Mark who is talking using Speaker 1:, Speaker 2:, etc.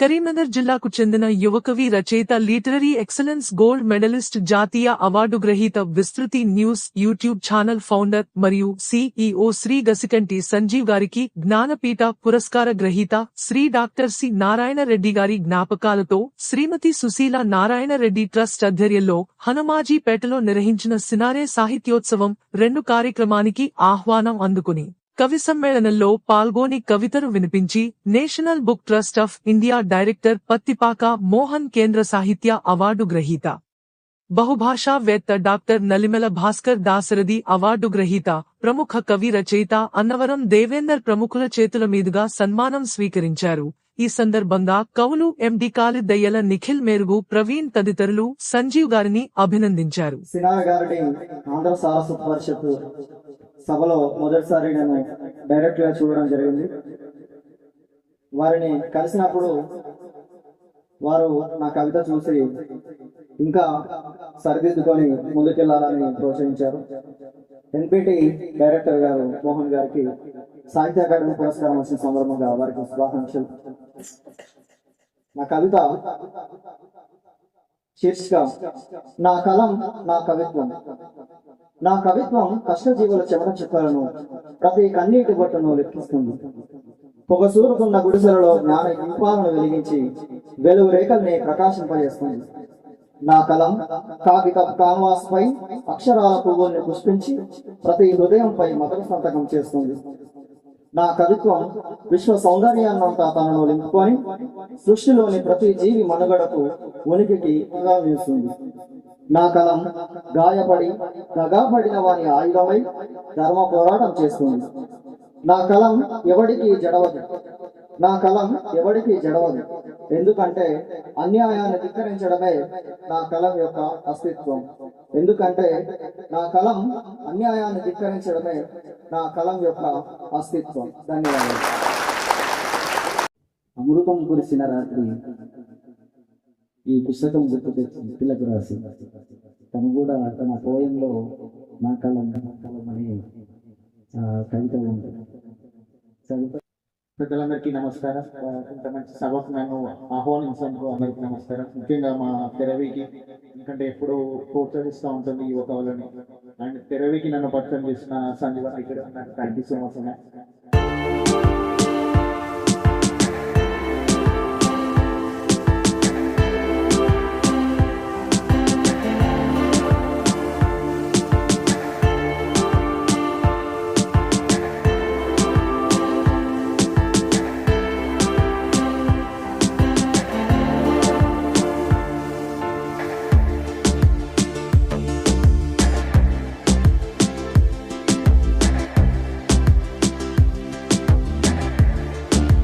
Speaker 1: కరీంనగర్ జిల్లాకు చెందిన యువకవి రచయిత లిటరరీ ఎక్సలెన్స్ గోల్డ్ మెడలిస్ట్ జాతీయ అవార్డు గ్రహీత విస్తృతి న్యూస్ యూట్యూబ్ ఛానల్ ఫౌండర్ మరియు సిఇఓ శ్రీ గసికంటి సంజీవ్ గారికి జ్ఞానపీఠ పురస్కార గ్రహీత శ్రీ డాక్టర్ సి నారాయణ రెడ్డి గారి జ్ఞాపకాలతో శ్రీమతి సుశీల నారాయణ రెడ్డి ట్రస్ట్ ఆధ్వర్యంలో హనుమాజీపేటలో నిర్వహించిన సినారే సాహిత్యోత్సవం 2 కార్యక్రమానికి ఆహ్వానం అందుకుని కవి సమ్మేళనంలో పాల్గొని కవితను వినిపించి national book trust of India director Pattipaka Mohan కేంద్ర సాహిత్య అవార్డు గ్రహీత బహుభాషావేత్త డాక్టర్ నలిమెల భాస్కర్ దాశరథి అవార్డు గ్రహీత ప్రముఖ కవి రచయిత అన్నవరం దేవేందర్ ప్రముఖుల చేతుల మీదుగా సన్మానం స్వీకరించారు. ఈ సందర్భంగా కవులు ఎండి కాళిదయ్యల నిఖిల్ మేరుగు ప్రవీణ్ తదితరులు సంజీవ్ గారిని అభినందించారు.
Speaker 2: సభలో మొదటిసారి నేను డైరెక్ట్ గా చూడడం జరిగింది. వారిని కలిసినప్పుడు వారు నా కవిత చూసి ఇంకా సరిదిద్దుకొని ముందుకెళ్లాలని ప్రోత్సహించారు. ఎన్పిటి డైరెక్టర్ గారు మోహన్ గారికి సాహిత్య అకాడమీ పురస్కారం వచ్చిన సందర్భంగా వారికి శుభాకాంక్షలు. నా కవిత శీర్షిక నా కలం నా కవిత్వం. నా కవిత్వం కష్టజీవుల చెమట చుక్కలను ప్రతి కన్నీటి బొట్టును లెక్కిస్తుంది. పొగసూరుతున్న గుడిసెలలో జ్ఞాన దీపాలను వెలిగించి వెలుగు రేఖల్ని ప్రకాశింపజేస్తుంది. నా కలం కాగిత కాన్వాస్ పై అక్షరాల పువ్వుల్ని పుష్పించి ప్రతి హృదయంపై మొదటి సంతకం చేస్తుంది. నా కవిత్వం విశ్వ సౌందర్యాన్నంతా తనను నింపుకొని సృష్టిలోని ప్రతి జీవి మనుగడకు ఉనికికి నిలుస్తుంది. నా కలం గాయపడి దగాపడిన వారి ఆయుధమై ధర్మ పోరాటం చేస్తుంది. నా కలం ఎవడికి జడవదు. నా కలం ఎవడికి జడవదు. ఎందుకంటే అన్యాయాన్ని ధిక్కరించడమే నా కలం యొక్క అస్తిత్వం. ఎందుకంటే నా కలం అన్యాయాన్ని ధిక్కరించడమే నా కలం యొక్క అస్తిత్వం. ధన్యవాదాలు. అమృతం కురిసిన రాత్రి ఈ పుస్తకం గుర్తు తెచ్చింది. పిల్లకు రాసి తను కూడా తన పోయంలో నా కలం అనే కవిత ఉంటుంది.
Speaker 3: పెద్దలందరికీ నమస్కారం. ఇంత మంచి సభకు నన్ను ఆహ్వానించినందుకు అందరికీ నమస్కారం. ముఖ్యంగా మా తెరవికి, ఎందుకంటే ఎప్పుడు ప్రోత్సహిస్తూ ఉంటుంది యువత వాళ్ళని. అండ్ తెరవికి నన్ను పరిచయం చేసిన సంజీవ ఇక్కడ థ్యాంక్ యూ సో మచ్.